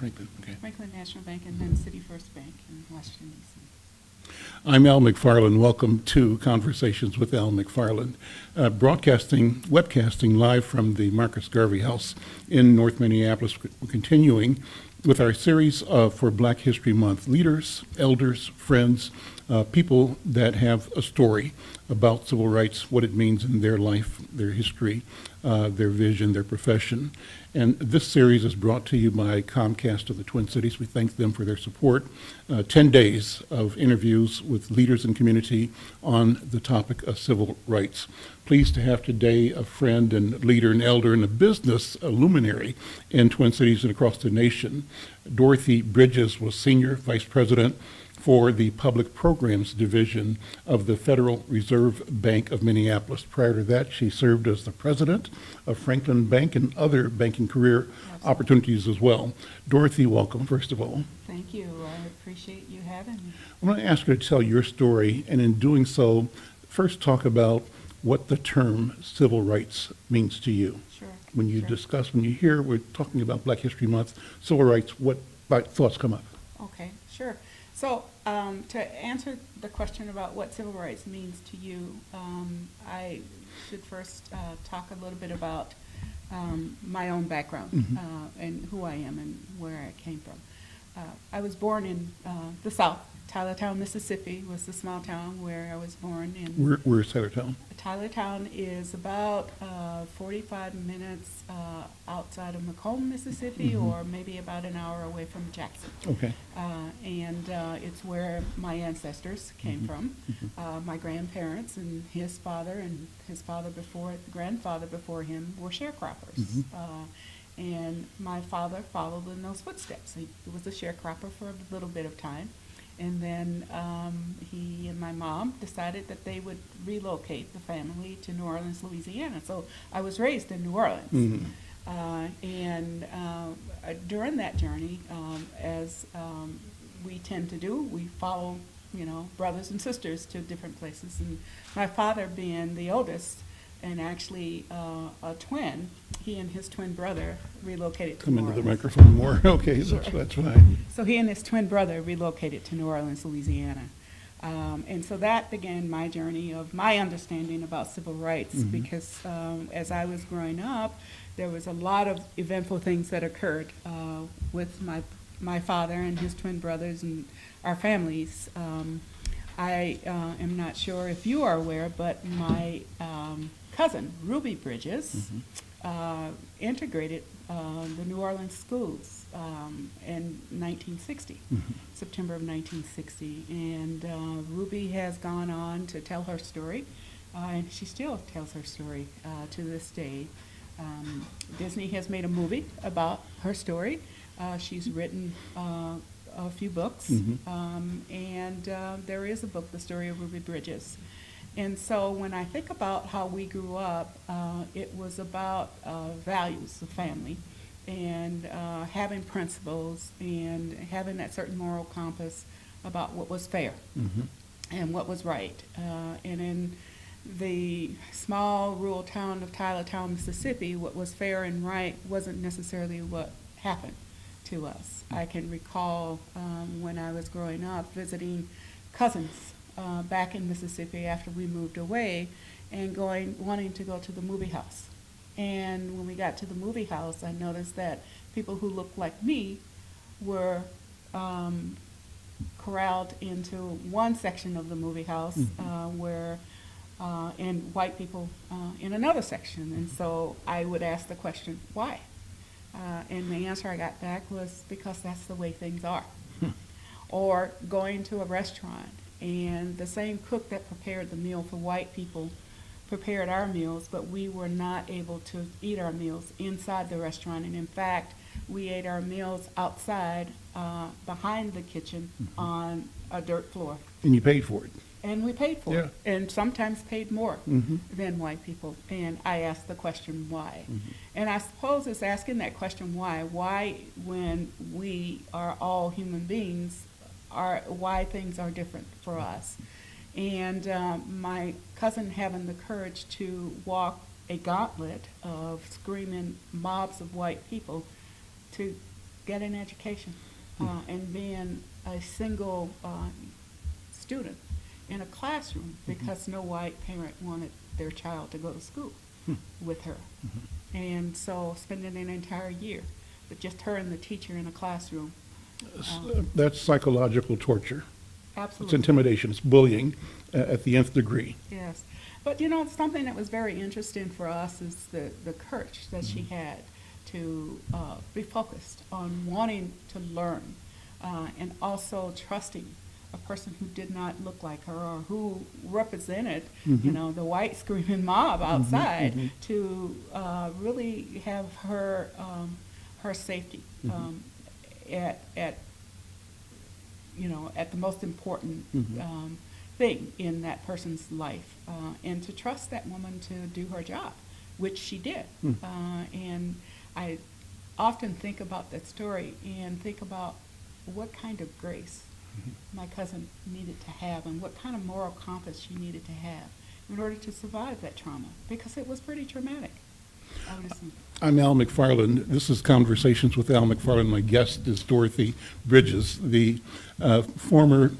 Okay. Franklin National Bank, and then City First Bank in Washington, D.C. I'm Al McFarlane. Welcome to Conversations with Al McFarlane, webcasting live from the Marcus Garvey House in North Minneapolis. We're continuing with our series for Black History Month. Leaders, elders, friends, people that have a story about civil rights, what it means in their life, their history, their vision, their profession. And this series is brought to you by Comcast of the Twin Cities. We thank them for their support. 10 days of interviews with leaders in community on the topic of civil rights. Pleased to have today a friend and leader and elder and a business luminary in Twin Cities and across the nation. Dorothy Bridges was Senior Vice President for the Public Programs Division of the Federal Reserve Bank of Minneapolis. Prior to that, she served as the president of Franklin Bank and other banking career opportunities as well. Dorothy, welcome, first of all. Thank you. I appreciate you having me. I'm going to ask you to tell your story, and in doing so, first talk about what the term civil rights means to you. Sure. When you Sure. discuss, when you hear we're talking about Black History Month, civil rights, what thoughts come up? Okay, sure. So to answer the question about what civil rights means to you, I should first talk a little bit about my own background and who I am and where I came from. I was born in the South. Tylertown, Mississippi was the small town where I was born. Where's Tylertown? Tylertown is about 45 minutes outside of Macomb, Mississippi, or maybe about an hour away from Jackson. Okay. And it's where my ancestors came from. My grandparents and his father before, grandfather before him were sharecroppers. And my father followed in those footsteps. He was a sharecropper for a little bit of time. And then he and my mom decided that they would relocate the family to New Orleans, Louisiana. So I was raised in New Orleans. And during that journey, as we tend to do, we follow, brothers and sisters to different places. And my father being the oldest, and actually a twin, he and his twin brother relocated to New Orleans. Come into the microphone more. Okay, Sure. that's fine. So he and his twin brother relocated to New Orleans, Louisiana. And so that began my journey of my understanding about civil rights, because as I was growing up, there was a lot of eventful things that occurred with my father and his twin brothers and our families. I am not sure if you are aware, but my cousin, Ruby Bridges, integrated the New Orleans schools in 1960, September of 1960. And Ruby has gone on to tell her story, and she still tells her story to this day. Disney has made a movie about her story. She's written a few books, and there is a book, The Story of Ruby Bridges. And so when I think about how we grew up, it was about values of family and having principles and having that certain moral compass about what was fair and what was right. And in the small rural town of Tylertown, Mississippi, what was fair and right wasn't necessarily what happened to us. I can recall when I was growing up visiting cousins back in Mississippi after we moved away and wanting to go to the movie house. And when we got to the movie house, I noticed that people who looked like me were corralled into one section of the movie house and white people in another section. And so I would ask the question, why? And the answer I got back was because that's the way things are. Or going to a restaurant and the same cook that prepared the meal for white people prepared our meals, but we were not able to eat our meals inside the restaurant. And in fact, we ate our meals outside behind the kitchen on a dirt floor. And you paid for it. And we paid for it, Yeah. and sometimes paid more than white people. And I asked the question, why? And I suppose it's asking that question, why? Why, when we are all human beings, why things are different for us? And my cousin having the courage to walk a gauntlet of screaming mobs of white people to getting education and being a single student in a classroom because no white parent wanted their child to go to school with her. And so spending an entire year with just her and the teacher in a classroom. That's psychological torture. Absolutely. It's intimidation. It's bullying at the nth degree. Yes. But, something that was very interesting for us is the courage that she had to be focused on wanting to learn and also trusting a person who did not look like her or who represented, the white screaming mob outside to really have her her safety at the most important thing in that person's life, and to trust that woman to do her job, which she did. And I often think about that story and think about what kind of grace my cousin needed to have and what kind of moral compass she needed to have in order to survive that trauma, because it was pretty traumatic. I'm Al McFarlane. This is Conversations with Al McFarlane. My guest is Dorothy Bridges, the former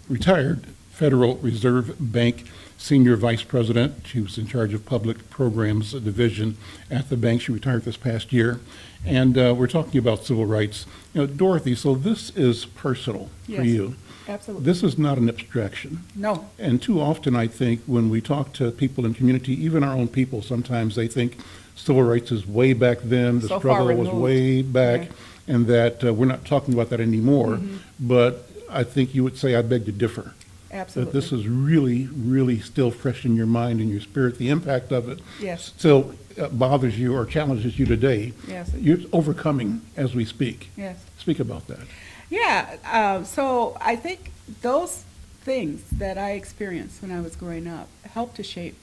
retired Federal Reserve Bank Senior Vice President. She was in charge of Public Programs Division at the bank. She retired this past year. And we're talking about civil rights. Dorothy, so this is personal for you. Absolutely. This is not an abstraction. No. And too often, I think, when we talk to people in community, even our own people, sometimes they think civil rights is way back then, the struggle was way back, and that we're not talking about that anymore. But I think you would say I beg to differ. Absolutely. That this is really, really still fresh in your mind and your spirit. The impact of it still bothers you or challenges you today. Yes. You're overcoming as we speak. Yes. Speak about that. Yeah. So I think those things that I experienced when I was growing up helped to shape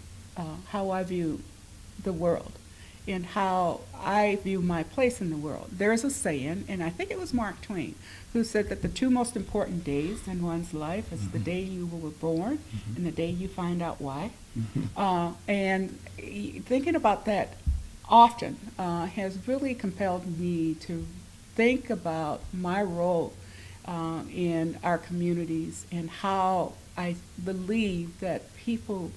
how I view the world and how I view my place in the world. There's a saying, and I think it was Mark Twain, who said that the two most important days in one's life is the day you were born and the day you find out why. And thinking about that often has really compelled me to think about my role in our communities and how I believe that people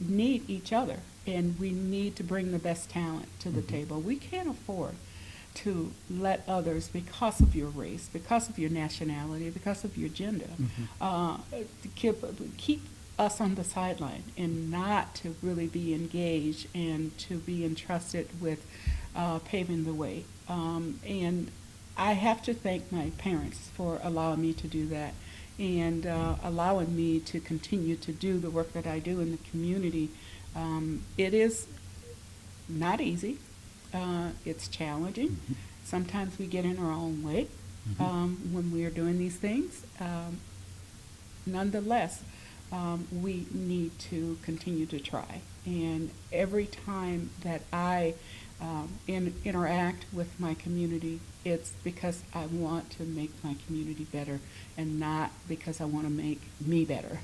need each other, and we need to bring the best talent to the table. We can't afford to let others, because of your race, because of your nationality, because of your gender, keep us on the sideline and not to really be engaged and to be entrusted with paving the way. And I have to thank my parents for allowing me to do that and allowing me to continue to do the work that I do in the community. It is not easy. It's challenging. Sometimes we get in our own way when we are doing these things. Nonetheless, we need to continue to try. And every time that I interact with my community, it's because I want to make my community better and not because I want to make me better.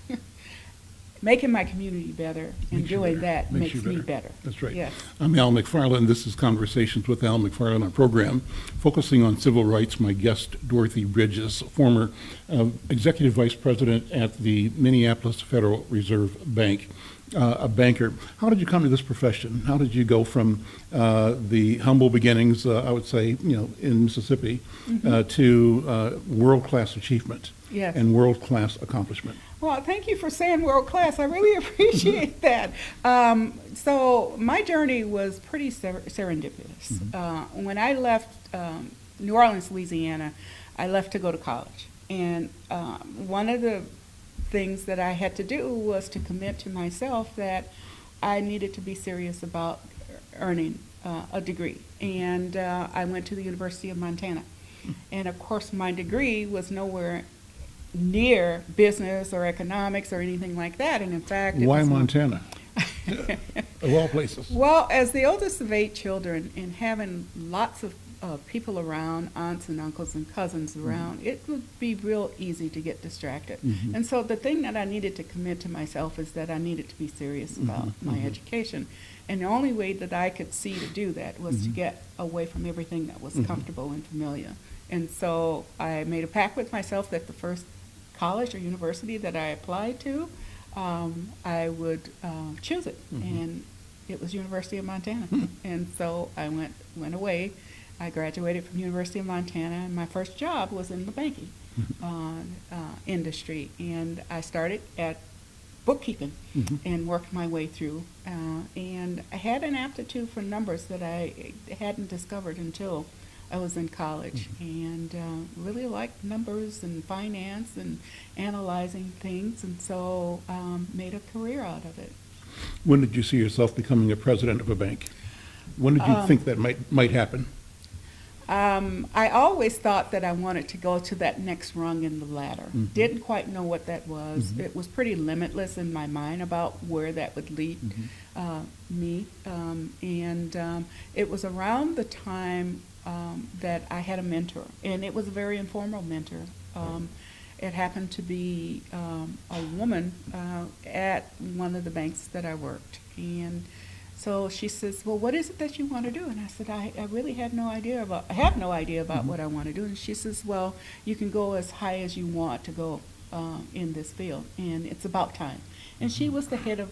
Making my community better and doing that makes me better. That's right. Yes. I'm Al McFarlane. This is Conversations with Al McFarlane, our program focusing on civil rights. My guest, Dorothy Bridges, former executive vice president at the Minneapolis Federal Reserve Bank, a banker. How did you come to this profession? How did you go from the humble beginnings, I would say, in Mississippi, to world-class achievement and world-class accomplishment? Well, thank you for saying world class. I really appreciate that. So my journey was pretty serendipitous. When I left New Orleans, Louisiana, I left to go to college. And one of the things that I had to do was to commit to myself that I needed to be serious about earning a degree. And I went to the University of Montana. And of course, my degree was nowhere near business or economics or anything like that. And in fact, why Montana? Of all places. Well, as the oldest of 8 children and having lots of people around, aunts and uncles and cousins around, it would be real easy to get distracted. And so the thing that I needed to commit to myself is that I needed to be serious about my education. And the only way that I could see to do that was to get away from everything that was comfortable and familiar. And so I made a pact with myself that the first college or university that I applied to, I would choose it. And it was University of Montana. And so I went away. I graduated from University of Montana, and my first job was in the banking industry. And I started at bookkeeping and worked my way through. And I had an aptitude for numbers that I hadn't discovered until I was in college, and really liked numbers and finance and analyzing things, and so made a career out of it. When did you see yourself becoming a president of a bank? When did you think that might happen? I always thought that I wanted to go to that next rung in the ladder. Didn't quite know what that was. It was pretty limitless in my mind about where that would lead me. And it was around the time that I had a mentor, and it was a very informal mentor. It happened to be a woman at one of the banks that I worked, and so she says, "Well, what is it that you want to do?" And I said, "I really have no idea about what I want to do." And she says, "Well, you can go as high as you want to go in this field, and it's about time." And she was the head of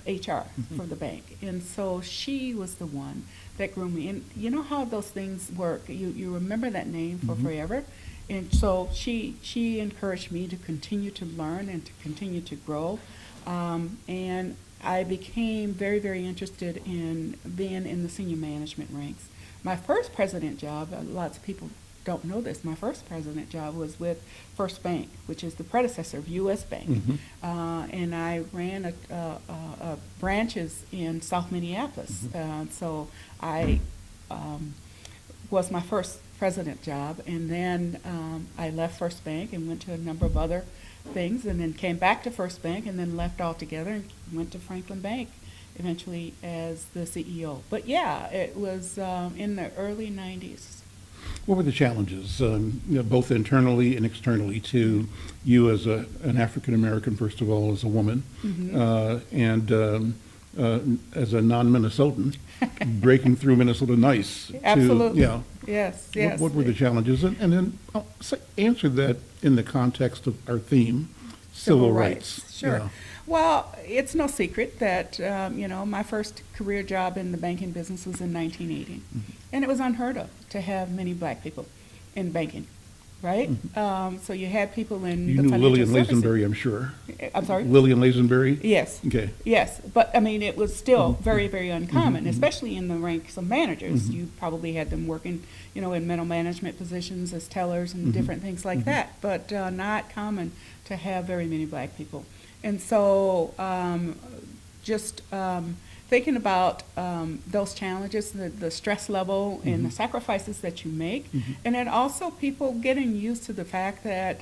HR for the bank, and so she was the one that grew me. And you know how those things work. You remember that name for forever. And so she encouraged me to continue to learn and to continue to grow. And I became very, very interested in being in the senior management ranks. My first president job, lots of people don't know this, my first president job was with First Bank, which is the predecessor of U.S. Bank. And I ran branches in South Minneapolis. So I was my first president job, and then I left First Bank and went to a number of other things, and then came back to First Bank, and then left altogether and went to Franklin Bank eventually as the CEO. But yeah, it was in the early 90s. What were the challenges, both internally and externally, to you as an African American, first of all, as a woman, and as a non-Minnesotan, breaking through Minnesota nice? Absolutely. Yes. Yes. What were the challenges? And then answer that in the context of our theme, civil rights. Sure. Yeah. Well, it's no secret that, my first career job in the banking business was in 1980. And it was unheard of to have many black people in banking, right? So you had people in You the knew financial Lillian services. Lazenberry, I'm sure. I'm sorry? Lillian Lazenberry? Yes. Okay. Yes, but I mean, it was still very, very uncommon, especially in the ranks of managers. You probably had them working, in middle management positions as tellers and different things like that, but not common to have very many black people. And so just thinking about those challenges, the stress level and the sacrifices that you make, and then also people getting used to the fact that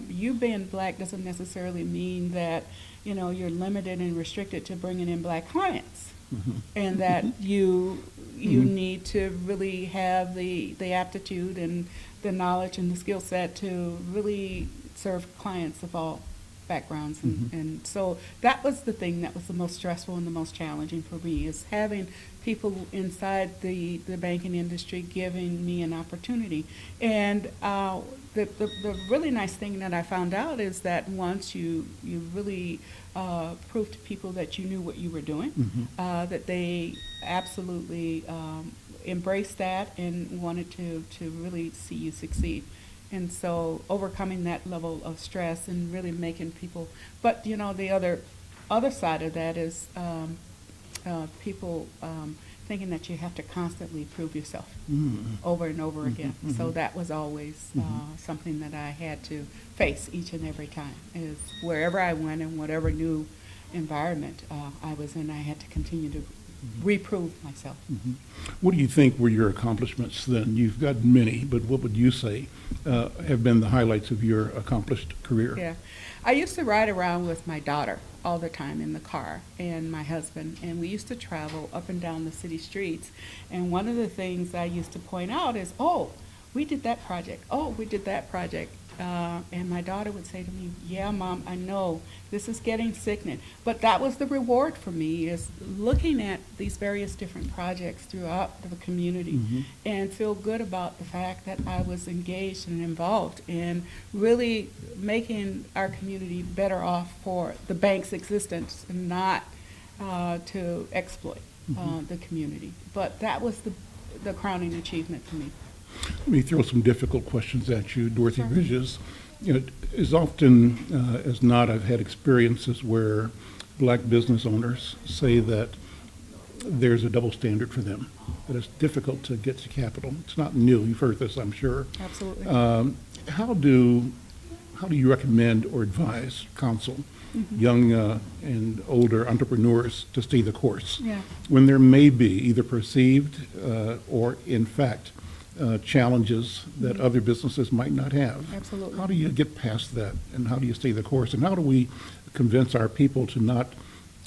you being black doesn't necessarily mean that you're limited and restricted to bringing in black clients, and that you need to really have the aptitude and the knowledge and the skill set to really serve clients of all backgrounds, and so that was the thing that was the most stressful and the most challenging for me, is having people inside the banking industry giving me an opportunity. And the really nice thing that I found out is that once you really prove to people that you knew what you were doing, that they absolutely embraced that and wanted to really see you succeed. And so overcoming that level of stress and really making people, but the other side of that is people thinking that you have to constantly prove yourself over and over again. So that was always something that I had to face each and every time, is wherever I went and whatever new environment I was in, I had to continue to reprove myself. What do you think were your accomplishments then? You've got many, but what would you say have been the highlights of your accomplished career? Yeah. I used to ride around with my daughter all the time in the car and my husband, and we used to travel up and down the city streets. And one of the things I used to point out is, oh, we did that project. Oh, we did that project. And my daughter would say to me, yeah, Mom, I know this is getting sickening. But that was the reward for me, is looking at these various different projects throughout the community and feel good about the fact that I was engaged and involved in really making our community better off for the bank's existence and not to exploit the community. But that was the crowning achievement for me. Let me throw some difficult questions at you, Dorothy Sure. Bridges. You know, as often as not, I've had experiences where black business owners say that there's a double standard for them, that it's difficult to get to capital. It's not new. You've heard this, I'm sure. Absolutely. How do you recommend or advise, counsel, young and older entrepreneurs to stay the course Yeah. when there may be either perceived or in fact challenges that other businesses might not have? Absolutely. How do you get past that, and how do you stay the course? And how do we convince our people to not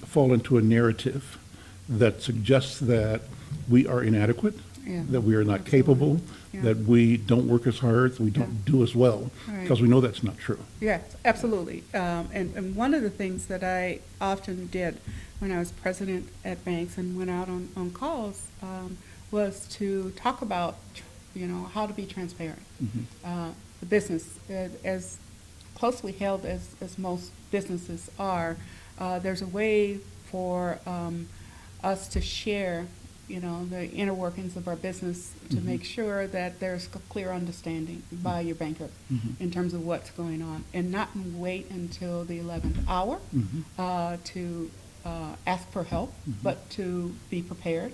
fall into a narrative that suggests that we are inadequate, Yeah. that we are not Absolutely. capable, Yeah. that we don't work as hard, that we don't do as well, Right. because we know that's not true. Yes, absolutely. And one of the things that I often did when I was president at banks and went out on calls was to talk about, how to be transparent. The business, as closely held as most businesses are, there's a way for us to share, the inner workings of our business to make sure that there's a clear understanding by your banker in terms of what's going on, and not wait until the 11th hour to ask for help, but to be prepared.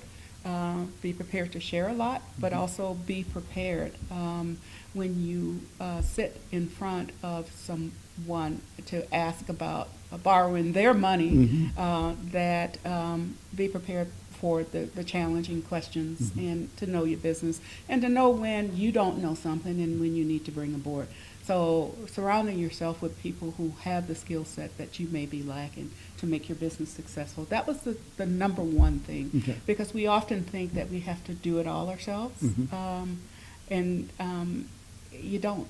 Be prepared to share a lot, but also be prepared when you sit in front of someone to ask about borrowing their money, that be prepared for the challenging questions and to know your business and to know when you don't know something and when you need to bring a board. So surrounding yourself with people who have the skill set that you may be lacking to make your business successful. That was the number one thing, Okay. because we often think that we have to do it all ourselves, and you don't.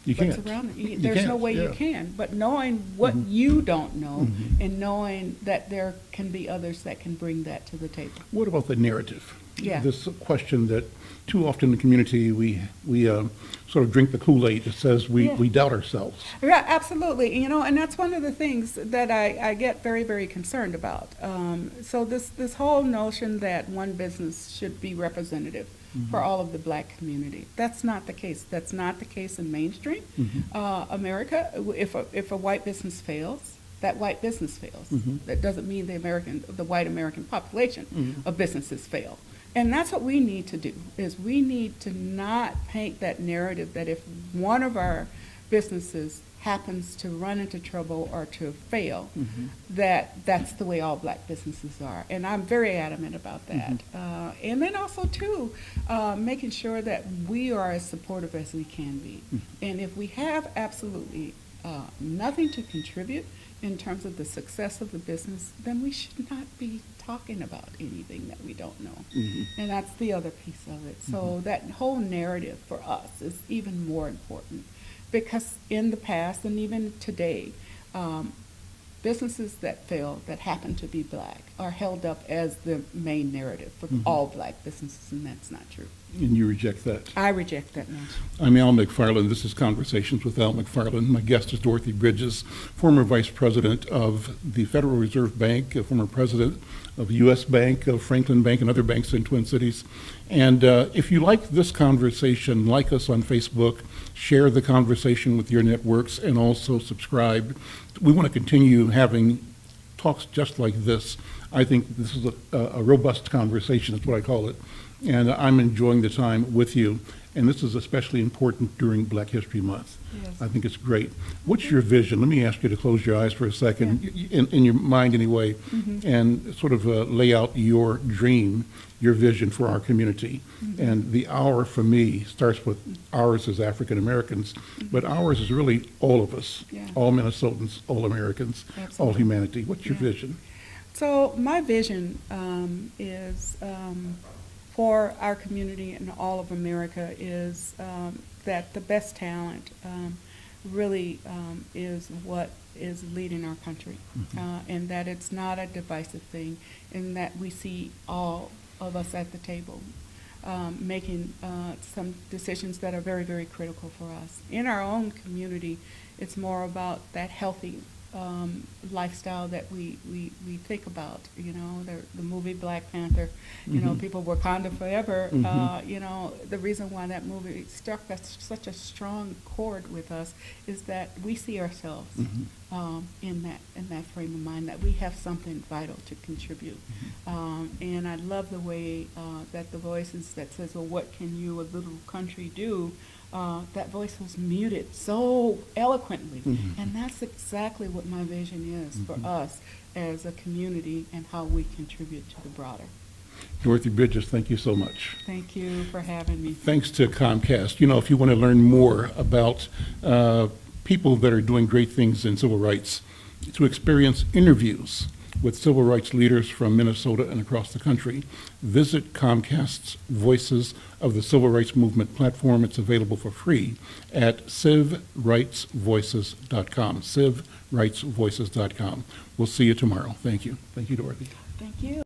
You but can't. surrounding- You there's no can't, way you yeah. can, but knowing what you don't know and knowing that there can be others that can bring that to the table. What about the narrative? Yeah. This question that too often in the community we sort of drink the Kool-Aid that says we doubt ourselves. Yeah, absolutely. And that's one of the things that I get very, very concerned about. So this whole notion that one business should be representative for all of the black community. That's not the case. That's not the case in mainstream America. If a white business fails, that white business fails. That doesn't mean the white American population of businesses fail. And that's what we need to do, is we need to not paint that narrative that if one of our businesses happens to run into trouble or to fail, that's the way all black businesses are. And I'm very adamant about that. And then also, too, making sure that we are as supportive as we can be. And if we have absolutely nothing to contribute in terms of the success of the business, then we should not be talking about anything that we don't know. And that's the other piece of it. So that whole narrative for us is even more important, because in the past and even today, businesses that fail that happen to be black are held up as the main narrative for all black businesses, and that's not true. And you reject that. I reject that notion. I'm Al McFarlane. This is Conversations with Al McFarlane. My guest is Dorothy Bridges, former vice president of the Federal Reserve Bank, a former president of U.S. Bank, of Franklin Bank, and other banks in Twin Cities. And if you like this conversation, like us on Facebook, share the conversation with your networks, and also subscribe. We want to continue having talks just like this. I think this is a robust conversation, is what I call it. And I'm enjoying the time with you. and this is especially important during Black History Month. Yes. I think it's great. What's your vision? Let me ask you to close your eyes for a second, in your mind anyway, and sort of lay out your dream, your vision for our community. And the our, for me, starts with ours as African Americans, but ours is really all of us, Yeah. all Minnesotans, all Americans, all Absolutely. humanity. What's your Yeah. vision? So my vision is for our community and all of America is that the best talent really is what is leading our country, and that it's not a divisive thing, and that we see all of us at the table making some decisions that are very, very critical for us. In our own community, it's more about that healthy lifestyle that we think about. You know, the movie Black Panther, you know, people Wakanda forever. You know, the reason why that movie struck us such a strong chord with us is that we see ourselves in that frame of mind, that we have something vital to contribute. And I love the way that the voices that says, well, what can you, a little country, do? That voice was muted so eloquently. And that's exactly what my vision is for us as a community and how we contribute to the broader. Dorothy Bridges, thank you so much. Thank you for having me. Thanks to Comcast. You know, if you want to learn more about people that are doing great things in civil rights, to experience interviews with civil rights leaders from Minnesota and across the country, visit Comcast's Voices of the Civil Rights Movement platform. It's available for free at civrightsvoices.com, civrightsvoices.com. We'll see you tomorrow. Thank you. Thank you, Dorothy. Thank you.